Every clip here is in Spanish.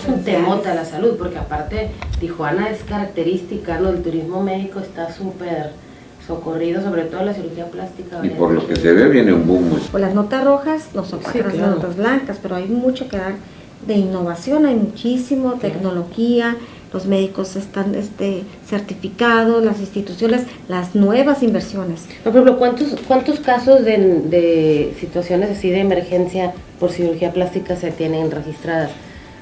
un temota a la salud, porque aparte Tijuana es característica, ¿no? El turismo médico está súper socorrido, sobre todo la cirugía plástica. Y por lo que se ve viene un boom. Pues las notas rojas nos opacan las notas blancas, pero hay mucho que dar de innovación, hay muchísimo, tecnología, los médicos están certificados, las instituciones, las nuevas inversiones. Por ejemplo, ¿cuántos casos de situaciones así de emergencia por cirugía plástica se tienen registradas?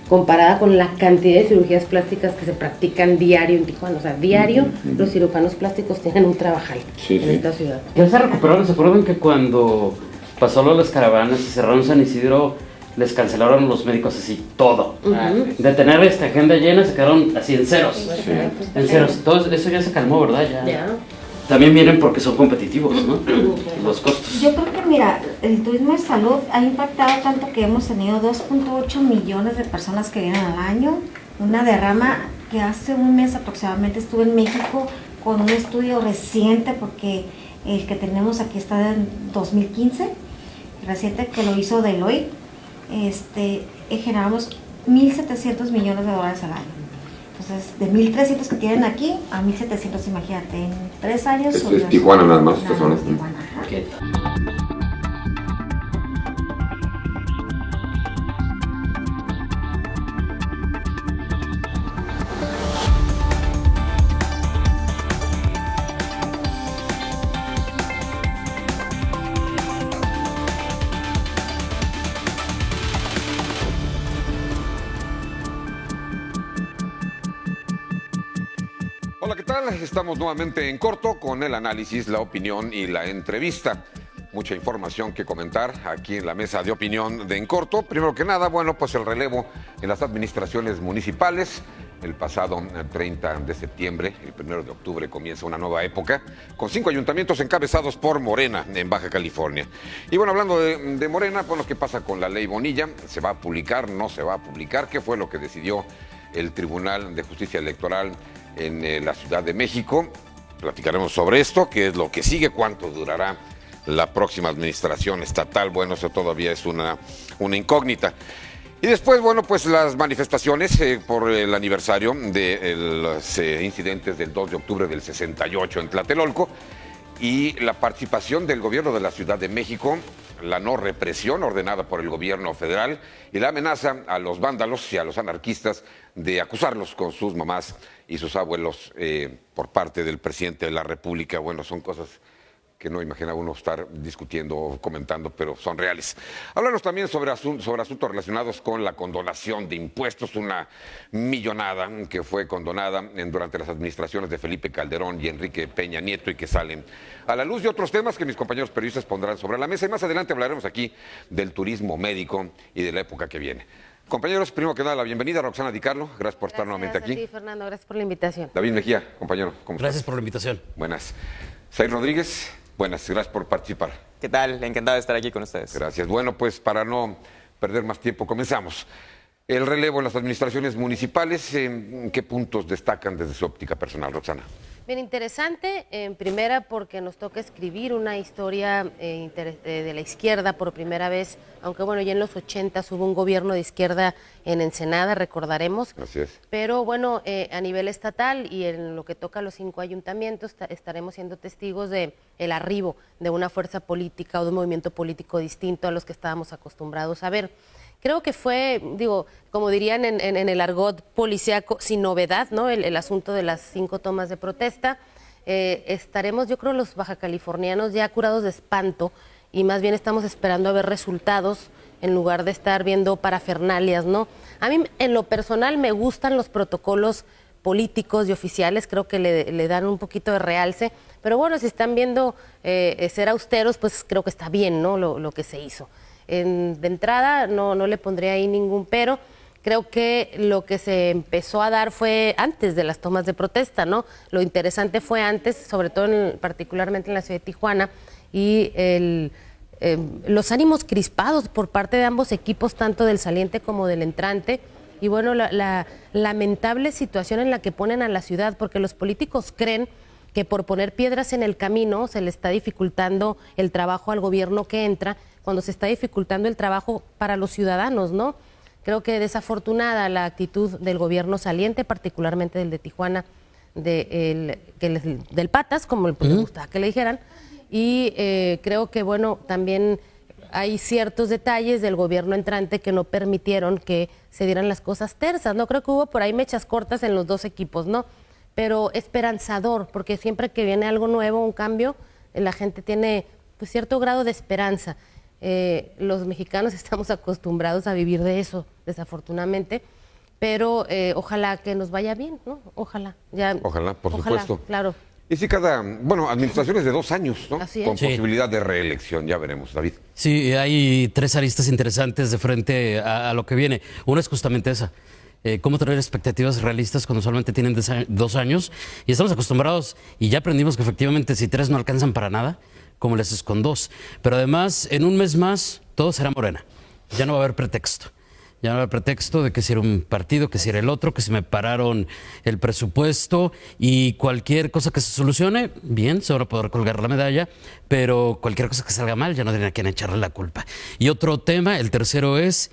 Comparada con la cantidad de cirugías plásticas que se practican diario en Tijuana. O sea, diario los cirujanos plásticos tienen un trabajal en esta ciudad. Ya se recuperaron. ¿Se acuerdan que cuando pasó lo de las caravanas y cerraron San Isidro, les cancelaron los médicos así todo? De tener esta agenda llena se quedaron así en ceros. En ceros. Todo eso ya se calmó, ¿verdad? Ya. También vienen porque son competitivos, ¿no? Los costos. Yo creo que, mira, el turismo de salud ha impactado tanto que hemos tenido 2.8 millones de personas que vienen al año. Una derrama que hace un mes aproximadamente estuve en México con un estudio reciente, porque el que tenemos aquí está en 2015, reciente, que lo hizo Deloitte. Generamos 1.700 millones de dólares al año. Entonces, de 1.300 que tienen aquí a 1.700, imagínate, en 3 años. Esto es Tijuana nada más, estas zonas. Hola, ¿qué tal? Estamos nuevamente en corto con el análisis, la opinión y la entrevista. Mucha información que comentar aquí en la mesa de opinión de En Corto. Primero que nada, bueno, pues el relevo en las administraciones municipales. El pasado 30 de septiembre, el 1 de octubre, comienza una nueva época con 5 ayuntamientos encabezados por Morena en Baja California. Y bueno, hablando de Morena, bueno, ¿qué pasa con la ley Bonilla? ¿Se va a publicar? ¿No se va a publicar? ¿Qué fue lo que decidió el Tribunal de Justicia Electoral en la Ciudad de México? Platicaremos sobre esto, qué es lo que sigue, cuánto durará la próxima administración estatal. Bueno, eso todavía es una incógnita. Y después, bueno, pues las manifestaciones por el aniversario de los incidentes del 2 de octubre del 68 en Tlatelolco y la participación del gobierno de la Ciudad de México, la no represión ordenada por el gobierno federal y la amenaza a los vándalos y a los anarquistas de acusarlos con sus mamás y sus abuelos por parte del presidente de la República. Bueno, son cosas que no imagina uno estar discutiendo o comentando, pero son reales. Háblanos también sobre asuntos relacionados con la condonación de impuestos, una millonada que fue condonada durante las administraciones de Felipe Calderón y Enrique Peña Nieto y que salen a la luz, y otros temas que mis compañeros periodistas pondrán sobre la mesa. Y más adelante hablaremos aquí del turismo médico y de la época que viene. Compañeros, primero que nada, la bienvenida a Roxana Di Carlo. Gracias por estar nuevamente aquí. Gracias a ti, Fernando. Gracias por la invitación. David Mejía, compañero, ¿cómo estás? Gracias por la invitación. Buenas. Zair Rodríguez, buenas. Gracias por participar. ¿Qué tal? Encantado de estar aquí con ustedes. Gracias. Bueno, pues para no perder más tiempo, comenzamos. El relevo en las administraciones municipales, ¿en qué puntos destacan desde su óptica personal, Roxana? Bien interesante, en primera porque nos toca escribir una historia de la izquierda por primera vez, aunque bueno, ya en los 80 hubo un gobierno de izquierda en Ensenada, recordaremos. Así es. Pero bueno, a nivel estatal y en lo que toca a los 5 ayuntamientos, estaremos siendo testigos de el arribo de una fuerza política o de un movimiento político distinto a los que estábamos acostumbrados a ver. Creo que fue, digo, como dirían en el argot policíaco, sin novedad, ¿no? El asunto de las 5 tomas de protesta. Estaremos, yo creo, los bajacalifornianos ya curados de espanto y más bien estamos esperando a ver resultados en lugar de estar viendo parafernalias, ¿no? A mí, en lo personal, me gustan los protocolos políticos y oficiales, creo que le dan un poquito de realce, pero bueno, si están viendo ser austeros, pues creo que está bien, ¿no? Lo que se hizo. De entrada no le pondría ahí ningún pero. Creo que lo que se empezó a dar fue antes de las tomas de protesta, ¿no? Lo interesante fue antes, sobre todo particularmente en la ciudad de Tijuana, y los ánimos crispados por parte de ambos equipos, tanto del saliente como del entrante, y bueno, la lamentable situación en la que ponen a la ciudad, porque los políticos creen que por poner piedras en el camino se le está dificultando el trabajo al gobierno que entra, cuando se está dificultando el trabajo para los ciudadanos, ¿no? Creo que desafortunada la actitud del gobierno saliente, particularmente del de Tijuana, del Patas, como le gustaba que le dijeran, y creo que, bueno, también hay ciertos detalles del gobierno entrante que no permitieron que se dieran las cosas tersas, ¿no? Creo que hubo por ahí mechas cortas en los dos equipos, ¿no? Pero esperanzador, porque siempre que viene algo nuevo, un cambio, la gente tiene pues cierto grado de esperanza. Los mexicanos estamos acostumbrados a vivir de eso, desafortunadamente, pero ojalá que nos vaya bien, ¿no? Ojalá. Ojalá, por supuesto. Claro. Y si administraciones de 2 años, ¿no? Así es. Con Sí. posibilidad de reelección, ya veremos, David. Sí, hay 3 aristas interesantes de frente a lo que viene. Una es justamente esa. Cómo tener expectativas realistas cuando solamente tienen 2 años. Y estamos acostumbrados y ya aprendimos que efectivamente si 3 no alcanzan para nada, ¿cómo le haces con 2? Pero además, en un mes más, todo será Morena. Ya no va a haber pretexto. Ya no va a haber pretexto de que si era un partido, que si era el otro, que si me pararon el presupuesto y cualquier cosa que se solucione, bien, se van a poder colgar la medalla, pero cualquier cosa que salga mal ya no tienen a quién echarle la culpa. Y otro tema, el tercero es,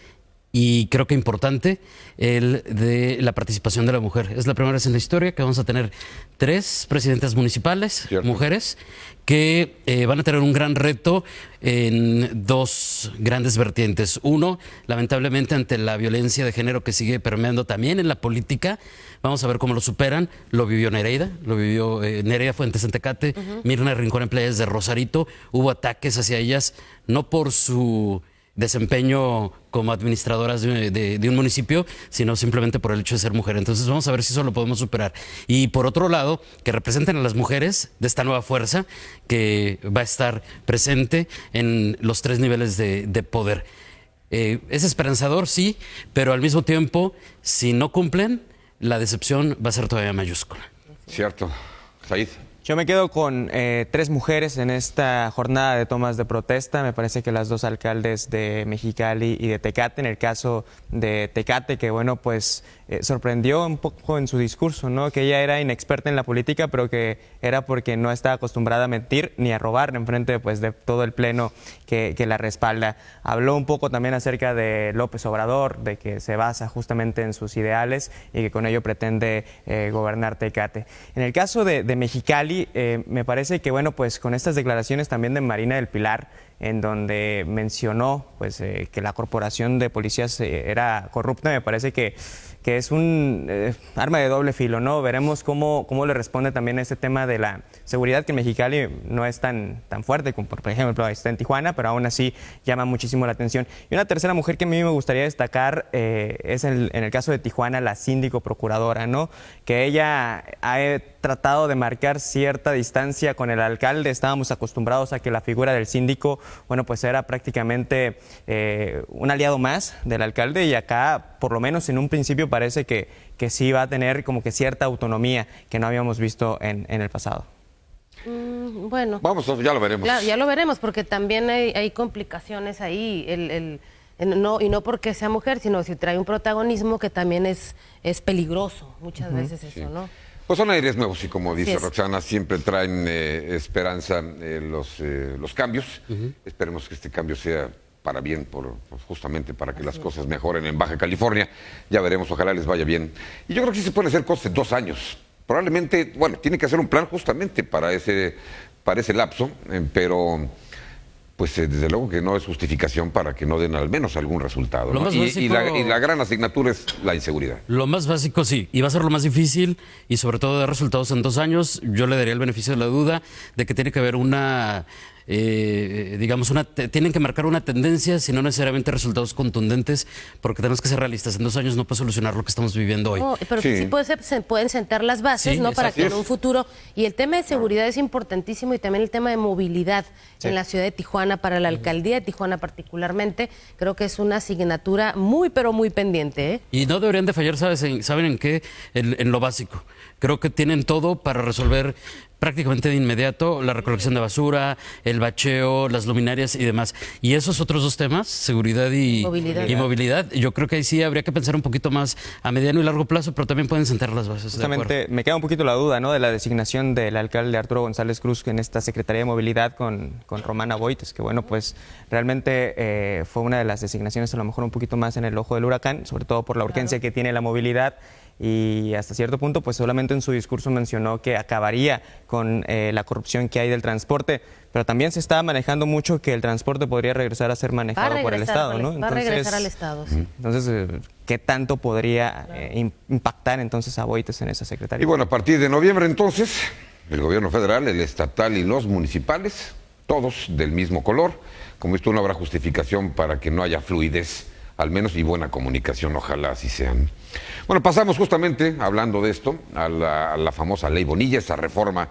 y creo que importante, el de la participación de la mujer. Es la primera vez en la historia que vamos a tener 3 presidentas municipales, Cierto. mujeres, que van a tener un gran reto en 2 grandes vertientes. Uno, lamentablemente, ante la violencia de género que sigue permeando también en la política. Vamos a ver cómo lo superan. Lo vivió Nereida, Nereida Fuentes en Tecate, Mirna Rincón en Playas de Rosarito. Hubo ataques hacia ellas, no por su desempeño como administradoras de un municipio, sino simplemente por el hecho de ser mujer. Entonces vamos a ver si eso lo podemos superar. Y por otro lado, que representen a las mujeres de esta nueva fuerza que va a estar presente en los 3 niveles de poder. Es esperanzador, sí, pero al mismo tiempo, si no cumplen, la decepción va a ser todavía mayúscula. Cierto. Said. Yo me quedo con 3 mujeres en esta jornada de tomas de protesta. Me parece que las 2 alcaldes de Mexicali y de Tecate, en el caso de Tecate, que bueno, pues sorprendió un poco en su discurso, ¿no? Que ella era inexperta en la política, pero que era porque no estaba acostumbrada a mentir ni a robar en frente pues, de todo el pleno que la respalda. Habló un poco también acerca de López Obrador, de que se basa justamente en sus ideales y que con ello pretende gobernar Tecate. En el caso de Mexicali, me parece que, bueno, pues con estas declaraciones también de Marina del Pilar, en donde mencionó pues, que la corporación de policías era corrupta, me parece que es un arma de doble filo, ¿no? Veremos cómo le responde también a este tema de la seguridad, que en Mexicali no es tan fuerte como, por ejemplo, está en Tijuana, pero aún así llama muchísimo la atención. Y una tercera mujer que a mí me gustaría destacar es en el caso de Tijuana, la síndico procuradora, ¿no? Que ella ha tratado de marcar cierta distancia con el alcalde. Estábamos acostumbrados a que la figura del síndico, bueno, pues era prácticamente un aliado más del alcalde, y acá, por lo menos en un principio, parece que sí va a tener como que cierta autonomía que no habíamos visto en el pasado. Bueno. Vamos, ya lo veremos. Claro, ya lo veremos, porque también hay complicaciones ahí, y no porque sea mujer, sino si trae un protagonismo que también es peligroso muchas veces eso, ¿no? Pues son aires nuevos y como dice Así es. Roxana, siempre traen esperanza los cambios. Esperemos que este cambio sea para bien, justamente para que las cosas mejoren en Baja California. Ya veremos, ojalá les vaya bien. Y yo creo que sí se pueden hacer cosas en 2 años. Probablemente, bueno, tiene que hacer un plan justamente para ese lapso, pero pues desde luego que no es justificación para que no den al menos algún resultado, Lo ¿no? más Y básico- la gran asignatura es la inseguridad. Lo más básico, sí, y va a ser lo más difícil, y sobre todo dar resultados en 2 años. Yo le daría el beneficio de la duda de que tiene que haber una, tienen que marcar una tendencia, si no necesariamente resultados contundentes, porque tenemos que ser realistas. En 2 años no puede solucionar lo que estamos viviendo hoy. No, pero Sí. sí se pueden sentar las bases, Sí, ¿no? Para exacto. que en un futuro, y el tema de seguridad es importantísimo, y también el tema de movilidad en la ciudad de Tijuana, para la alcaldía de Tijuana particularmente, creo que es una asignatura muy, pero muy pendiente, ¿eh? Y no deberían de fallar, ¿saben en qué? En lo básico. Creo que tienen todo para resolver prácticamente de inmediato la recolección de basura, el bacheo, las luminarias y demás. Y esos otros dos temas, seguridad y movilidad, yo creo que ahí sí habría que pensar un poquito más a mediano y largo plazo, pero también pueden sentar las bases. Justamente me queda un poquito la duda, ¿no?, de la designación del alcalde Arturo González Cruz en esta Secretaría de Movilidad con Romana Boites, que bueno, pues realmente fue una de las designaciones a lo mejor un poquito más en el ojo del huracán, sobre todo por la urgencia que tiene la movilidad. Y hasta cierto punto, pues solamente en su discurso mencionó que acabaría con la corrupción que hay del transporte, pero también se está manejando mucho que el transporte podría regresar a ser manejado por el Estado, ¿no? Va a regresar al Estado, sí. Entonces, ¿qué tanto podría impactar entonces a Boites en esa secretaría? Y bueno, a partir de noviembre entonces, el gobierno federal, el estatal y los municipales, todos del mismo color. Como esto no habrá justificación para que no haya fluidez, al menos, y buena comunicación, ojalá así sean. Bueno, pasamos justamente, hablando de esto, a la famosa Ley Bonilla, esa reforma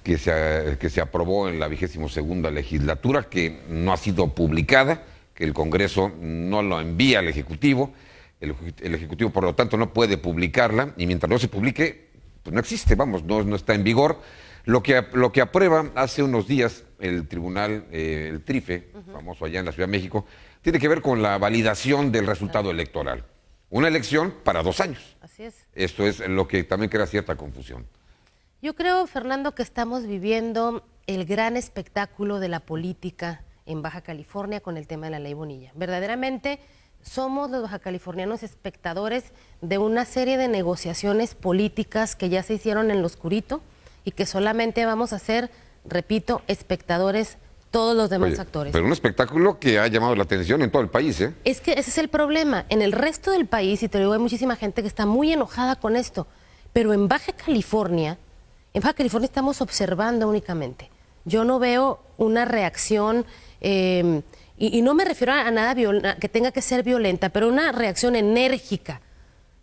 que se aprobó en la 22ª legislatura, que no ha sido publicada, que el Congreso no lo envía al Ejecutivo, el Ejecutivo por lo tanto no puede publicarla, y mientras no se publique, pues no existe, vamos, no está en vigor. Lo que aprueba hace unos días el tribunal, el TRIFE, famoso allá en la Ciudad de México, tiene que ver con la validación del resultado electoral. Una elección para 2 años. Así es. Esto es lo que también crea cierta confusión. Yo creo, Fernando, que estamos viviendo el gran espectáculo de la política en Baja California con el tema de la Ley Bonilla. Verdaderamente somos los bajacalifornianos espectadores de una serie de negociaciones políticas que ya se hicieron en lo oscurito y que solamente vamos a ser, repito, espectadores todos los demás actores. Pero un espectáculo que ha llamado la atención en todo el país, ¿eh? Es que ese es el problema. En el resto del país, y te lo digo, hay muchísima gente que está muy enojada con esto, pero en Baja California estamos observando únicamente. Yo no veo una reacción, y no me refiero a nada que tenga que ser violenta, pero una reacción enérgica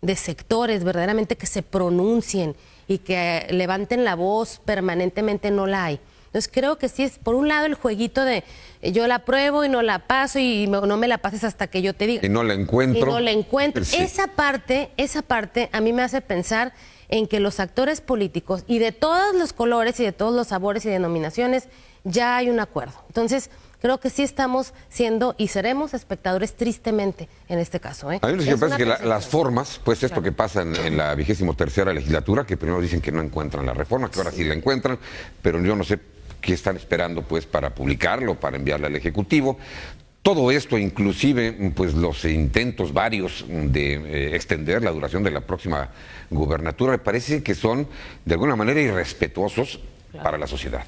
de sectores verdaderamente que se pronuncien y que levanten la voz permanentemente, no la hay. Entonces creo que sí es, por un lado, el jueguito de yo la pruebo y no la paso y no me la pases hasta que yo te diga. Y no la encuentro. Y no la encuentro. Sí. Esa parte a mí me hace pensar en que los actores políticos y de todos los colores y de todos los sabores y denominaciones ya hay un acuerdo. Entonces creo que sí estamos siendo y seremos espectadores tristemente en este caso. A mí me parece que las formas, pues esto que pasa en la 23ª legislatura, que primero dicen que no encuentran la reforma, que ahora sí la encuentran, pero yo no sé qué están esperando pues para publicarlo, para enviarla al Ejecutivo. Todo esto, inclusive pues los intentos varios de extender la duración de la próxima gubernatura, me parece que son de alguna manera irrespetuosos para la sociedad.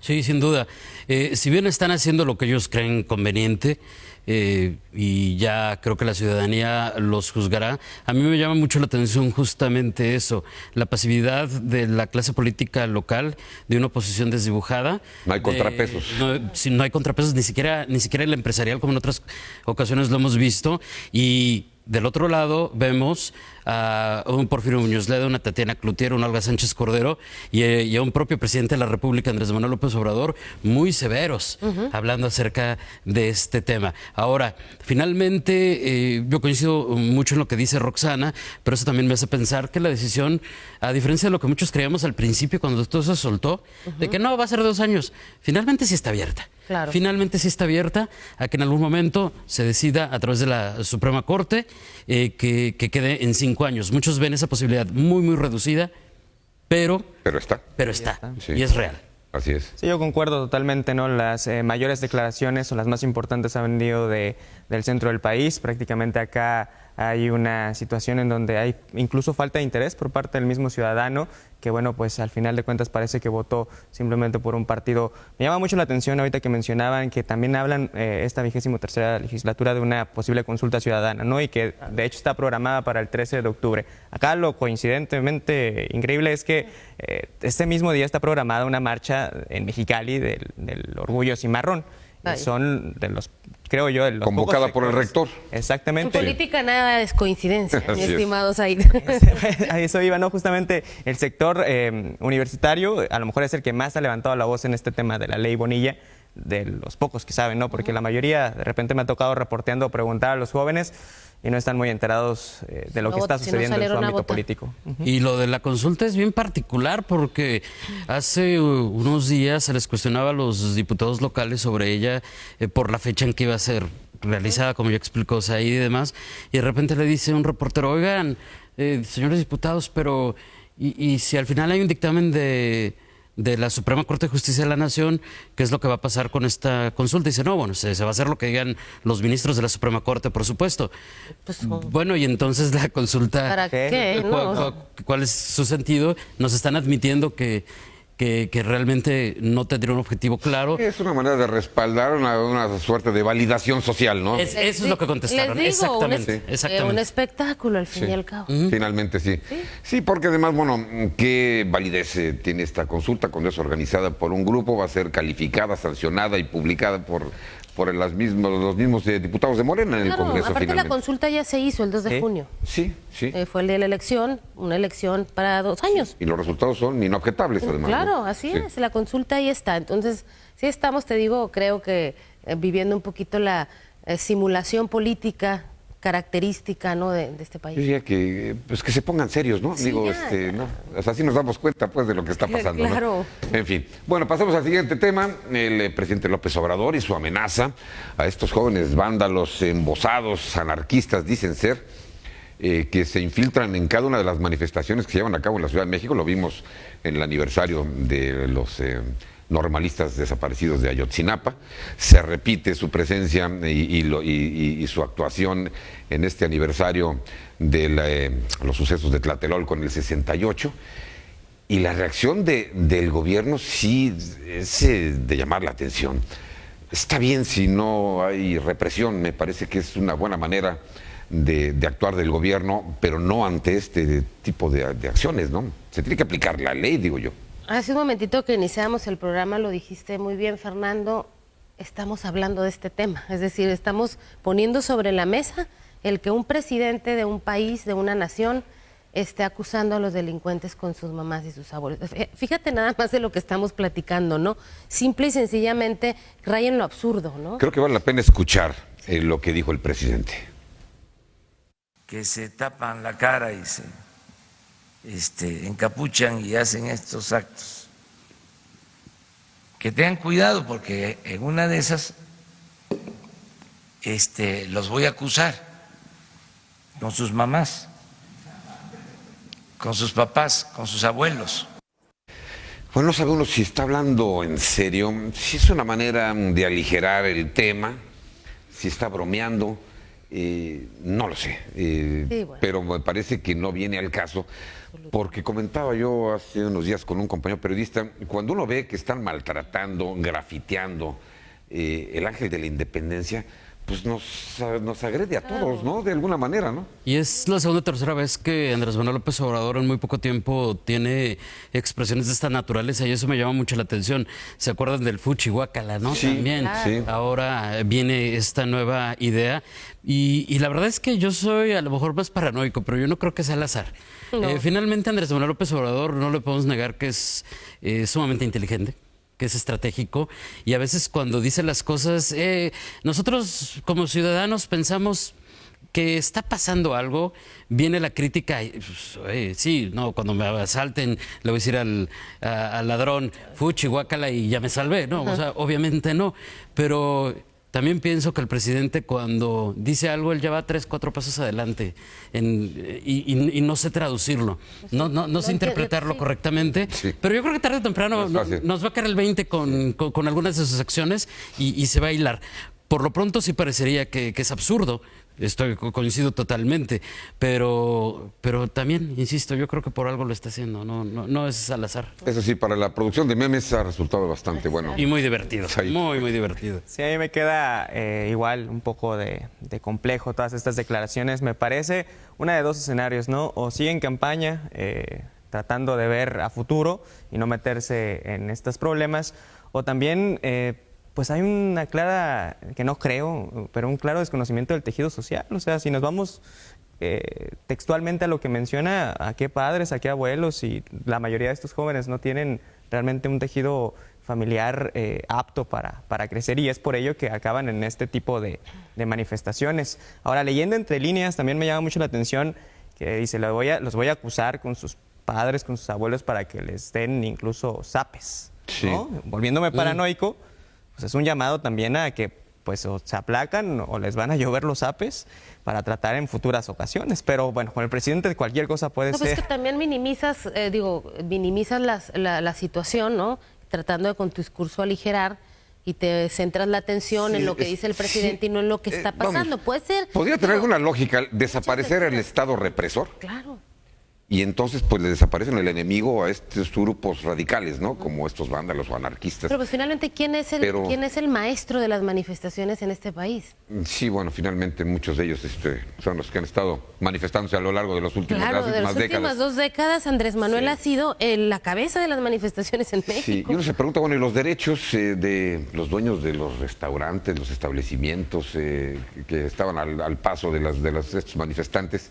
Sí, sin duda. Si bien están haciendo lo que ellos creen conveniente, y ya creo que la ciudadanía los juzgará, a mí me llama mucho la atención justamente eso, la pasividad de la clase política local, de una oposición desdibujada. No hay contrapesos. No hay contrapesos, ni siquiera el empresarial, como en otras ocasiones lo hemos visto. Y del otro lado vemos a un Porfirio Muñoz Ledo, una Tatiana Cloutier, un Olga Sánchez Cordero y a un propio presidente de la República, Andrés Manuel López Obrador, muy severos, hablando acerca de este tema. Ahora, finalmente, yo coincido mucho en lo que dice Roxana, pero eso también me hace pensar que la decisión, a diferencia de lo que muchos creíamos al principio cuando todo se soltó, de que no, va a ser 2 años, finalmente sí está abierta. Claro. Finalmente sí está abierta a que en algún momento se decida a través de la Suprema Corte que quede en 5 años. Muchos ven esa posibilidad muy, muy reducida, pero está. Sí. Y es real. Así es. Sí, yo concuerdo totalmente, ¿no? Las mayores declaraciones o las más importantes han venido del centro del país. Prácticamente acá hay una situación en donde hay incluso falta de interés por parte del mismo ciudadano, que bueno, pues al final de cuentas parece que votó simplemente por un partido. Me llama mucho la atención ahorita que mencionaban que también hablan esta 23ª legislatura de una posible consulta ciudadana, ¿no? Y que de hecho está programada para el 13 de octubre. Acá lo coincidentemente increíble es que este mismo día está programada una marcha en Mexicali del Orgullo Cimarrón. Son de los, creo yo, de los convocada por el rector. Exactamente. En política nada es coincidencia, mi estimado Said. A eso iba, ¿no? Justamente el sector universitario a lo mejor es el que más ha levantado la voz en este tema de la Ley Bonilla, de los pocos que saben, ¿no? Porque la mayoría, de repente me ha tocado reporteando o preguntar a los jóvenes, y no están muy enterados de lo que está sucediendo en su ámbito político. Y lo de la consulta es bien particular porque hace unos días se les cuestionaba a los diputados locales sobre ella por la fecha en que iba a ser realizada, como ya explicó Said y demás, y de repente le dice un reportero, oigan, señores diputados, pero y si al final hay un dictamen de la Suprema Corte de Justicia de la Nación, ¿qué es lo que va a pasar con esta consulta? Y dice, no, bueno, se va a hacer lo que digan los ministros de la Suprema Corte, por supuesto. Pues, bueno, y entonces la consulta, ¿para qué? No. ¿Cuál es su sentido? Nos están admitiendo que realmente no tendría un objetivo claro. Es una manera de respaldar una suerte de validación social, ¿no? Eso es lo que contestaron. Les digo, exactamente. Un espectáculo al fin y al cabo. Finalmente sí. Sí, porque además, bueno, ¿qué validez tiene esta consulta cuando es organizada por un grupo? Va a ser calificada, sancionada y publicada por los mismos diputados de Morena en el Congreso. Aparte finalmente. la consulta ya se hizo el 2 de junio. Sí. Fue el de la elección, una elección para 2 años. Y los resultados son inobjetables, además. Claro, ¿no? así Sí. es, la consulta ahí está. Entonces, sí estamos, te digo, creo que viviendo un poquito la simulación política característica, ¿no?, de este país. Yo diría que se pongan serios, ¿no? Sí, Digo, ya. ¿no? O sea, así nos damos cuenta, pues, de lo que está pasando, ¿no? Claro. En fin. Bueno, pasamos al siguiente tema. El presidente López Obrador y su amenaza a estos jóvenes vándalos, embosados, anarquistas, dicen ser, que se infiltran en cada una de las manifestaciones que se llevan a cabo en la Ciudad de México. Lo vimos en el aniversario de los normalistas desaparecidos de Ayotzinapa. Se repite su presencia y su actuación en este aniversario de los sucesos de Tlatelolco en el 68. Y la reacción del gobierno sí es de llamar la atención. Está bien si no hay represión, me parece que es una buena manera de actuar del gobierno, pero no ante este tipo de acciones, ¿no? Se tiene que aplicar la ley, digo yo. Hace un momentito que iniciamos el programa, lo dijiste muy bien, Fernando, estamos hablando de este tema. Es decir, estamos poniendo sobre la mesa el que un presidente de un país, de una nación, esté acusando a los delincuentes con sus mamás y sus abuelos. Fíjate nada más de lo que estamos platicando, ¿no? Simple y sencillamente raya en lo absurdo, ¿no? Creo que vale la pena escuchar lo que dijo el presidente. Que se tapan la cara y se encapuchan y hacen estos actos. Que tengan cuidado porque en una de esas los voy a acusar con sus mamás, con sus papás, con sus abuelos. Bueno, no sabe uno si está hablando en serio, si es una manera de aligerar el tema, si está bromeando, no lo sé, bueno. Pero me parece que no viene al caso, porque comentaba yo hace unos días con un compañero periodista, cuando uno ve que están maltratando, grafiteando el Ángel de la Independencia, pues nos agrede a todos, ¿no? De alguna manera, ¿no? Y es la segunda o tercera vez que Andrés Manuel López Obrador en muy poco tiempo tiene expresiones de esta naturaleza y eso me llama mucho la atención. ¿Se acuerdan del fuchihuacala, no? Sí, también. Claro. Sí. Ahora viene esta nueva idea y la verdad es que yo soy a lo mejor más paranoico, pero yo no creo que sea al azar. No. Finalmente Andrés Manuel López Obrador no le podemos negar que es sumamente inteligente, que es estratégico y a veces cuando dice las cosas, nosotros como ciudadanos pensamos que está pasando algo, viene la crítica, y, pues, sí, no, cuando me asalten le voy a decir al ladrón, fuchi, guácala y ya me salvé, no, o sea, obviamente no, pero también pienso que el presidente cuando dice algo, él ya va 3, 4 pasos adelante y no sé traducirlo, no sé interpretarlo sí. correctamente, Sí. pero yo creo que tarde o temprano No es fácil. nos va a caer el 20 con algunas de sus acciones y se va a hilar. Por lo pronto sí parecería que es absurdo, coincido totalmente, pero también, insisto, yo creo que por algo lo está haciendo, no es al azar. Eso sí, para la producción de memes ha resultado bastante bueno. Y muy divertido, Sí. muy divertido. Sí, a mí me queda igual un poco de complejo todas estas declaraciones. Me parece una de dos escenarios, ¿no? O sigue en campaña tratando de ver a futuro y no meterse en estos problemas, o también pues hay una clara, que no creo, pero un claro desconocimiento del tejido social. O sea, si nos vamos textualmente a lo que menciona, a qué padres, a qué abuelos, y la mayoría de estos jóvenes no tienen realmente un tejido familiar apto para crecer, y es por ello que acaban en este tipo de manifestaciones. Ahora, leyendo entre líneas, también me llama mucho la atención que dice, los voy a acusar con sus padres, con sus abuelos, para que les den incluso zapes, ¿no? Volviéndome paranoico, pues es un llamado también a que pues o se aplacan o les van a llover los zapes para tratar en futuras ocasiones. Pero bueno, con el presidente cualquier cosa puede No, pues ser. es que también minimizas la situación, ¿no? Tratando de con tu discurso aligerar, y te centras la atención en lo que dice el presidente y no en lo que está pasando. Puede ser. ¿Podría tener alguna lógica desaparecer el Estado represor? Claro. Y entonces pues le desaparecen el enemigo a estos grupos radicales, ¿no? Como estos vándalos o anarquistas. Pero pues finalmente, ¿quién es el maestro de las manifestaciones en este país? Sí, bueno, finalmente muchos de ellos son los que han estado manifestándose a lo largo de los últimos Claro, de las últimas décadas. 2 décadas, Andrés Manuel ha sido la cabeza de las manifestaciones en Sí, México. y uno se pregunta, bueno, ¿y los derechos de los dueños de los restaurantes, los establecimientos que estaban al paso de estos manifestantes,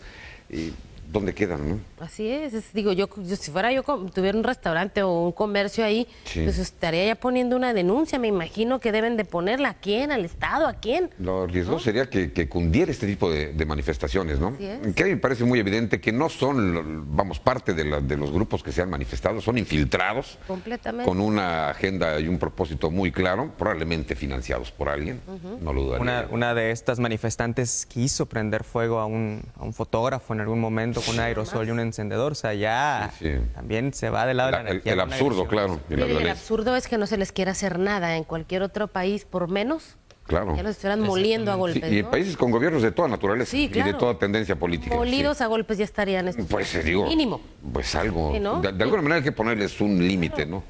dónde quedan, no? Así es, digo, yo si fuera yo tuviera un restaurante o un comercio ahí, pues estaría ya poniendo una denuncia, me imagino que deben de ponerla. ¿A quién? ¿Al Estado? ¿A quién? Lo riesgoso sería que cundiera este tipo de manifestaciones, ¿no? Así es. Que a mí me parece muy evidente que no son, parte de los grupos que se han manifestado, son infiltrados. Completamente. Con una agenda y un propósito muy claro, probablemente financiados por alguien, no lo dudaría. Una de estas manifestantes quiso prender fuego a un fotógrafo en algún momento con un aerosol y un encendedor. O sea, ya también se va del lado de la energía. El absurdo, claro. Y la Mire, el violencia. absurdo es que no se les quiera hacer nada en cualquier otro país, por menos, Claro. ya los estuvieran moliendo a golpes, Sí, y ¿no? países con gobiernos de toda naturaleza Sí, y claro. de toda tendencia política. Molidos a golpes ya estarían estos. Pues digo, mínimo. pues algo. Sí, ¿no? De alguna manera hay que ponerles un límite, ¿no?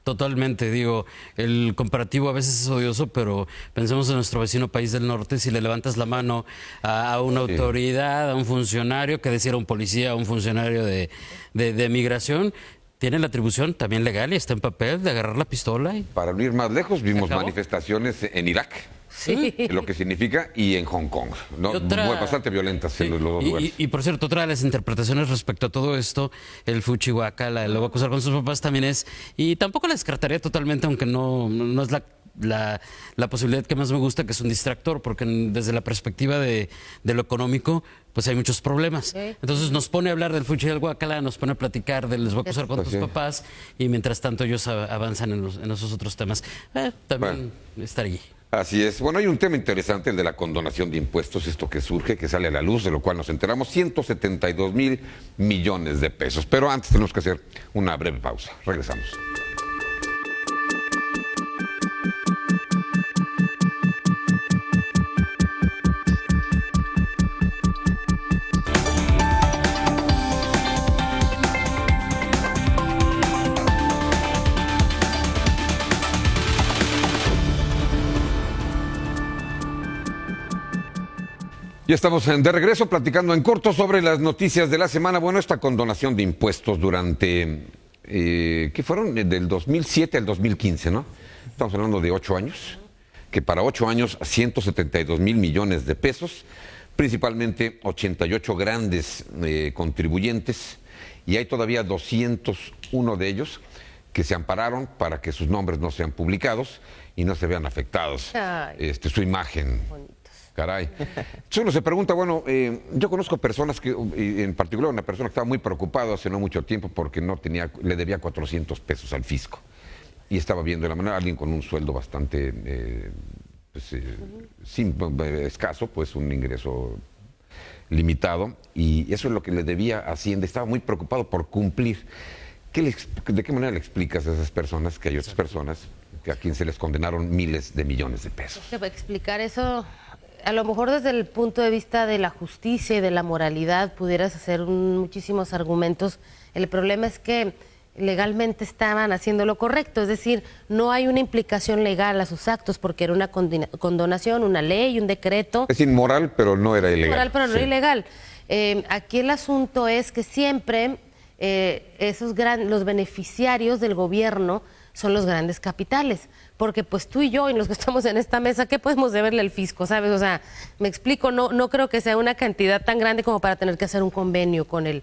Totalmente, digo, el comparativo a veces es odioso, pero pensemos en nuestro vecino país del norte, si le levantas la mano a una autoridad, a un funcionario, que decía un policía, a un funcionario de migración, tiene la atribución también legal y está en papel de agarrar la pistola. Para no ir más lejos, vimos acabó? manifestaciones en Irak, Sí. lo que significa, y en Hong Kong, ¿no? Y otra- Bastante violentas en los dos lugares. Y por cierto, otra de las interpretaciones respecto a todo esto, el fuchihuaca, lo va a acusar con sus papás también es, y tampoco la descartaría totalmente, aunque no es la posibilidad que más me gusta, que es un distractor, porque desde la perspectiva de lo económico, pues hay muchos problemas. Sí. Entonces nos pone a hablar del fuchi y del guacala, nos pone a platicar de les voy a acusar con tus Sí. papás, y mientras tanto ellos avanzan en esos otros temas. También estar allí. Así es. Bueno, hay un tema interesante, el de la condonación de impuestos, esto que surge, que sale a la luz, de lo cual nos enteramos, 172,000 millones de pesos. Pero antes tenemos que hacer una breve pausa. Regresamos. Ya estamos de regreso platicando en corto sobre las noticias de la semana. Bueno, esta condonación de impuestos durante, ¿qué fueron? Del 2007 al 2015, ¿no? Estamos hablando de 8 años, que para 8 años 172,000 millones de pesos, principalmente 88 grandes contribuyentes, y hay todavía 201 de ellos que se ampararon para que sus nombres no sean publicados y no se vean afectados su imagen. Caray. Entonces uno se pregunta, bueno, yo conozco personas que, en particular una persona que estaba muy preocupada hace no mucho tiempo porque le debía 400 pesos al fisco. Y estaba viendo de la manera, alguien con un sueldo bastante escaso, pues un ingreso limitado, y eso es lo que le debía a Hacienda. Estaba muy preocupado por cumplir. ¿De qué manera le explicas a esas personas que hay otras personas a quien se les condenaron miles de millones de pesos? Para explicar eso, a lo mejor desde el punto de vista de la justicia y de la moralidad pudieras hacer muchísimos argumentos. El problema es que legalmente estaban haciendo lo correcto, es decir, no hay una implicación legal a sus actos porque era una condonación, una ley, un decreto. Es inmoral, pero no era ilegal. Inmoral, pero no Sí. ilegal. Aquí el asunto es que siempre los beneficiarios del gobierno son los grandes capitales, porque pues tú y yo y los que estamos en esta mesa, ¿qué podemos deberle al fisco? ¿Sabes? O sea, me explico, no creo que sea una cantidad tan grande como para tener que hacer un convenio con el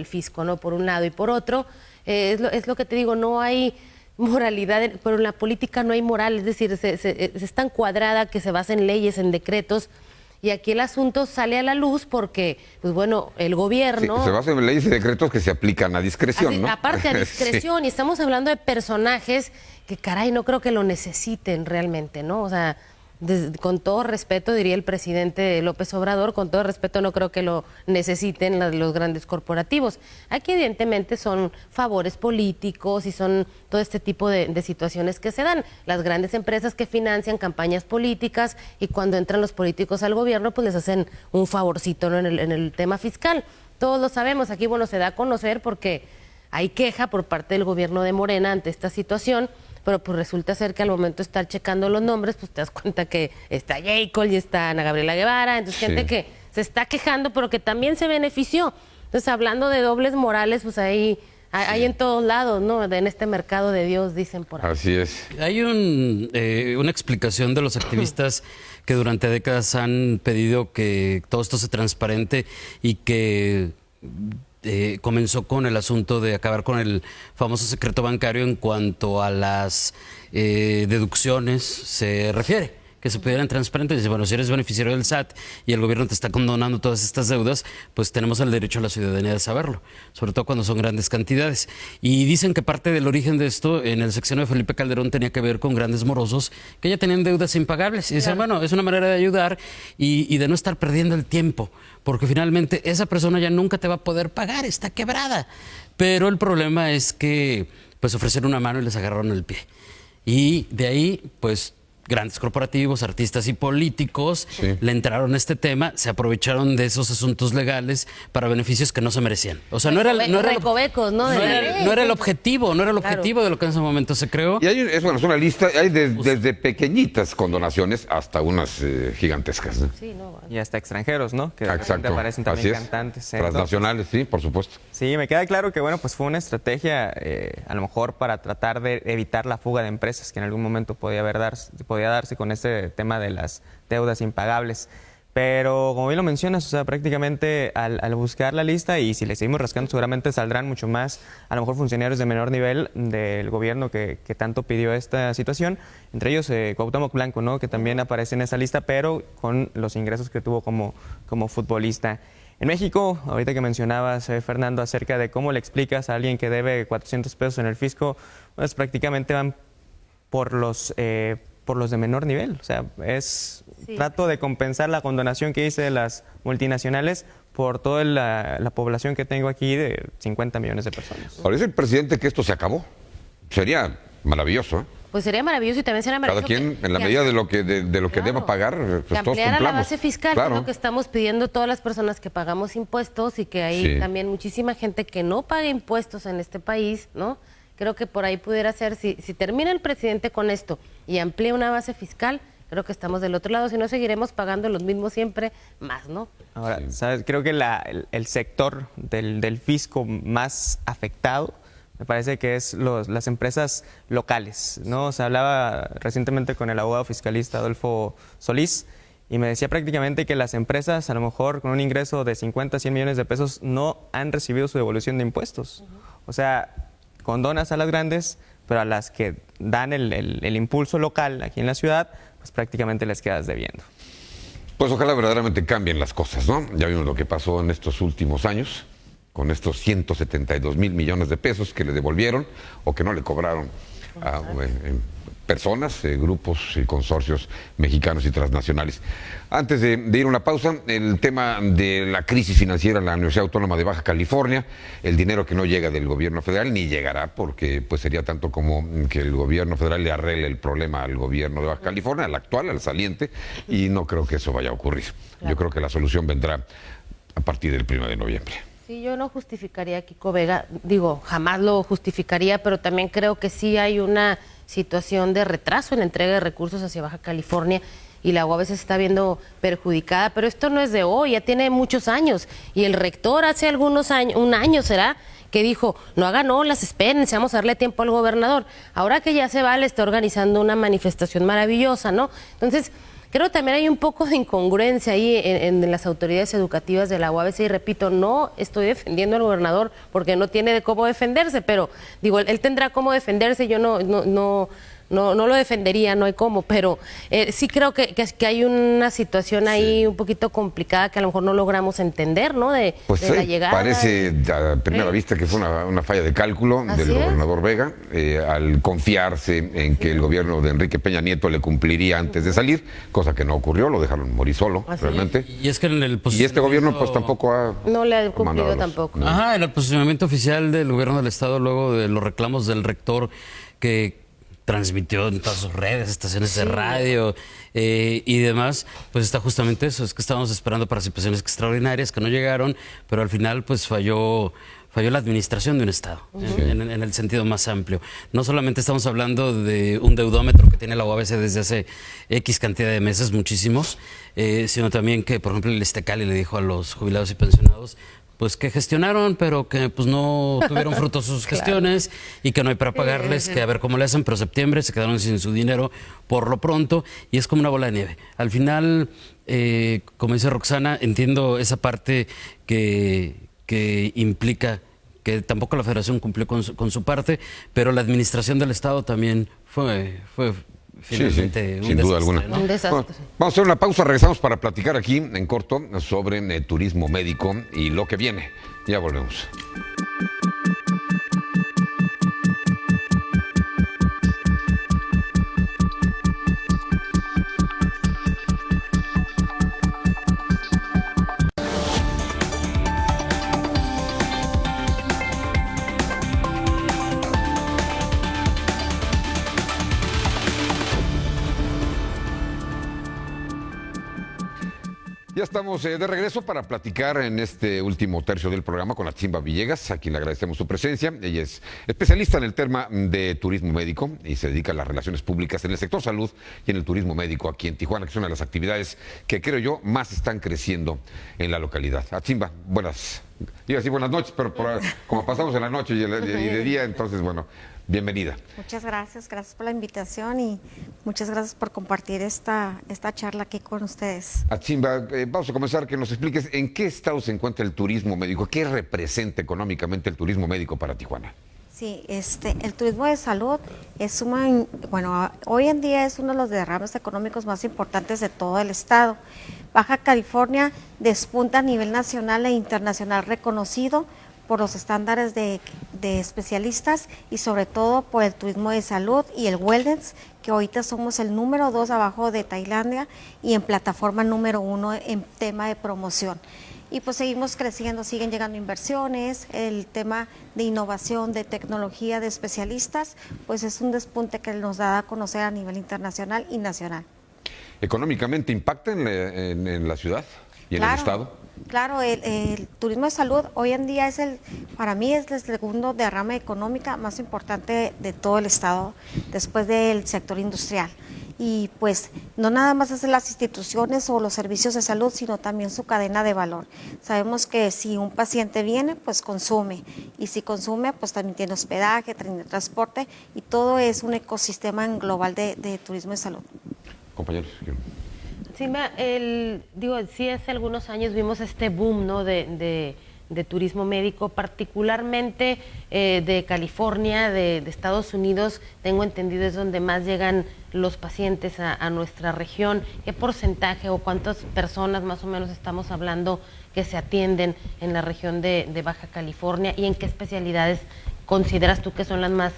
fisco, ¿no? Por un lado, y por otro, es lo que te digo, no hay moralidad, pero en la política no hay moral, es decir, es tan cuadrada que se basa en leyes, en decretos, y aquí el asunto sale a la luz porque, pues bueno, el gobierno... Sí, se basa en leyes y decretos que se aplican a discreción, así, ¿no? Aparte a discreción, y estamos hablando de personajes que, caray, no creo que lo necesiten realmente, ¿no? O sea, con todo respeto, diría el presidente López Obrador, con todo respeto no creo que lo necesiten los grandes corporativos. Aquí evidentemente son favores políticos y son todo este tipo de situaciones que se dan. Las grandes empresas que financian campañas políticas y cuando entran los políticos al gobierno pues les hacen un favorcito, ¿no? en el tema fiscal. Todos lo sabemos, aquí bueno se da a conocer porque hay queja por parte del gobierno de Morena ante esta situación, pero pues resulta ser que al momento de estar checando los nombres, pues te das cuenta que está Jacob y está Ana Gabriela Guevara, entonces gente que se está quejando, pero que también se benefició. Entonces, hablando de dobles morales, pues hay en todos lados, ¿no? En este mercado de Dios, dicen por ahí. Así es. Hay una explicación de los activistas que durante décadas han pedido que todo esto se transparente y que... comenzó con el asunto de acabar con el famoso secreto bancario en cuanto a las deducciones se refiere, que se pudieran transparentes. Dice, bueno, si eres beneficiario del SAT y el gobierno te está condonando todas estas deudas, pues tenemos el derecho a la ciudadanía de saberlo, sobre todo cuando son grandes cantidades. Y dicen que parte del origen de esto en el sexenio de Felipe Calderón tenía que ver con grandes morosos que ya tenían deudas impagables. Y dicen, bueno, es una manera de ayudar y de no estar perdiendo el tiempo, porque finalmente esa persona ya nunca te va a poder pagar, está quebrada. Pero el problema es que pues ofrecieron una mano y les agarraron el pie. Y de ahí, pues grandes corporativos, artistas y políticos le entraron a este tema, se aprovecharon de esos asuntos legales para beneficios que no se merecían. O sea, no era el objetivo, de lo que en ese momento se creó. Y es una lista, hay desde pequeñitas condonaciones hasta unas gigantescas, ¿no? Sí, no, Y hasta extranjeros, ¿no? Que de repente Exacto. aparecen también Así es. cantantes. Transnacionales, sí, por supuesto. Sí, me queda claro que, bueno, pues fue una estrategia a lo mejor para tratar de evitar la fuga de empresas que en algún momento podía darse con este tema de las deudas impagables. Pero como bien lo mencionas, o sea, prácticamente al buscar la lista y si le seguimos rascando seguramente saldrán mucho más, a lo mejor funcionarios de menor nivel del gobierno que tanto pidió esta situación, entre ellos Cuauhtémoc Blanco, ¿no? Que también aparece en esa lista, pero con los ingresos que tuvo como futbolista. En México, ahorita que mencionabas, Fernando, acerca de cómo le explicas a alguien que debe 400 pesos en el fisco, pues prácticamente van por los de menor nivel. O sea, trato de compensar la condonación que hice de las multinacionales por toda la población que tengo aquí de 50 millones de personas. Ahora dice el presidente que esto se acabó. Sería maravilloso, ¿eh? Pues sería maravilloso y también sería maravilloso. Cada quien, en la medida de lo que deba pagar, pues que todos ampliara la cumplamos. base fiscal, Claro. que es lo que estamos pidiendo todas las personas que pagamos impuestos y que hay también muchísima gente que no paga impuestos en este país, ¿no? Creo que por ahí pudiera ser, si termina el presidente con esto y amplía una base fiscal, creo que estamos del otro lado, si no seguiremos pagando los mismos siempre más, ¿no? Ahora, ¿sabes? Creo que el sector del fisco más afectado me parece que es las empresas locales, ¿no? Se hablaba recientemente con el abogado fiscalista Adolfo Solís y me decía prácticamente que las empresas, a lo mejor con un ingreso de 50, 100 millones de pesos, no han recibido su devolución de impuestos. O sea, condonas a las grandes, pero a las que dan el impulso local aquí en la ciudad, pues prácticamente les quedas debiendo. Pues ojalá verdaderamente cambien las cosas, ¿no? Ya vimos lo que pasó en estos últimos años, con estos 172 mil millones de pesos que le devolvieron o que no le cobraron a personas, grupos y consorcios mexicanos y transnacionales. Antes de ir a una pausa, el tema de la crisis financiera en la Universidad Autónoma de Baja California, el dinero que no llega del gobierno federal, ni llegará porque pues sería tanto como que el gobierno federal le arregle el problema al gobierno de Baja California, al actual, al saliente, y no creo que eso vaya a ocurrir. Yo creo que la solución vendrá a partir del 1 de noviembre. Sí, yo no justificaría a Kiko Vega, digo, jamás lo justificaría, pero también creo que sí hay una situación de retraso en la entrega de recursos hacia Baja California y la UABC se está viendo perjudicada, pero esto no es de hoy, ya tiene muchos años y el rector hace algunos años, un año será, que dijo, no hagan olas, espérense, vamos a darle tiempo al gobernador. Ahora que ya se va, le está organizando una manifestación maravillosa, ¿no? Entonces, creo también hay un poco de incongruencia ahí en las autoridades educativas de la UABC, y repito, no estoy defendiendo al gobernador porque no tiene de cómo defenderse, pero digo, él tendrá cómo defenderse, yo no lo defendería, no hay cómo, pero sí creo que hay una situación ahí un poquito complicada que a lo mejor no logramos entender, ¿no? De la llegada. Parece a primera vista que fue una falla de cálculo del gobernador Vega, al confiarse en que el gobierno de Enrique Peña Nieto le cumpliría antes de salir, cosa que no ocurrió, lo dejaron morir solo, realmente. Y es que en el Y este gobierno pues tampoco no le ha cumplido tampoco. No. Ajá, en el posicionamiento oficial del gobierno del estado, luego de los reclamos del rector que transmitió en todas sus redes, estaciones de radio y demás, pues está justamente eso, es que estábamos esperando participaciones extraordinarias que no llegaron, pero al final pues falló la administración de un estado, en el sentido más amplio. No solamente estamos hablando de un deudómetro que tiene la UABC desde hace X cantidad de meses, muchísimos, sino también que, por ejemplo, el Iztecali le dijo a los jubilados y pensionados pues que gestionaron, pero que pues no tuvieron frutos sus gestiones y que no hay para pagarles, que a ver cómo le hacen, pero septiembre se quedaron sin su dinero por lo pronto y es como una bola de nieve. Al final, como dice Roxana, entiendo esa parte que implica que tampoco la Federación cumplió con su parte, pero la administración del Estado también fue finalmente sin duda alguna. ¿No? Un desastre. Bueno, vamos a hacer una pausa, regresamos para platicar aquí en corto sobre turismo médico y lo que viene. Ya volvemos. Ya estamos de regreso para platicar en este último tercio del programa con Atzimba Villegas, a quien le agradecemos su presencia. Ella es especialista en el tema de turismo médico y se dedica a las relaciones públicas en el sector salud y en el turismo médico aquí en Tijuana, que es una de las actividades que creo yo más están creciendo en la localidad. Atzimba, buenas noches, pero como pasamos en la noche y de día, entonces bueno, bienvenida. Muchas gracias por la invitación y muchas gracias por compartir esta charla aquí con ustedes. Atzimba, vamos a comenzar que nos expliques en qué estado se encuentra el turismo médico, qué representa económicamente el turismo médico para Tijuana. Sí, el turismo de salud es hoy en día es uno de los derrames económicos más importantes de todo el estado. Baja California despunta a nivel nacional e internacional, reconocido por los estándares de especialistas y sobre todo por el turismo de salud y el wellness, que ahorita somos el número 2 abajo de Tailandia y en plataforma número 1 en tema de promoción. Y pues seguimos creciendo, siguen llegando inversiones, el tema de innovación, de tecnología, de especialistas, pues es un despunte que nos da a conocer a nivel internacional y nacional. ¿Económicamente impacta en la ciudad y en el estado? Claro, el turismo de salud hoy en día para mí es el segundo derrame económica más importante de todo el estado, después del sector industrial. Y pues no nada más es las instituciones o los servicios de salud, sino también su cadena de valor. Sabemos que si un paciente viene, pues consume, y si consume, pues también tiene hospedaje, tiene transporte, y todo es un ecosistema global de turismo de salud. Compañeros. Sí, hace algunos años vimos este boom, ¿no? de turismo médico, particularmente de California, de Estados Unidos, tengo entendido es donde más llegan los pacientes a nuestra región. ¿Qué porcentaje o cuántas personas más o menos estamos hablando que se atienden en la región de Baja California y en qué especialidades consideras tú que son las más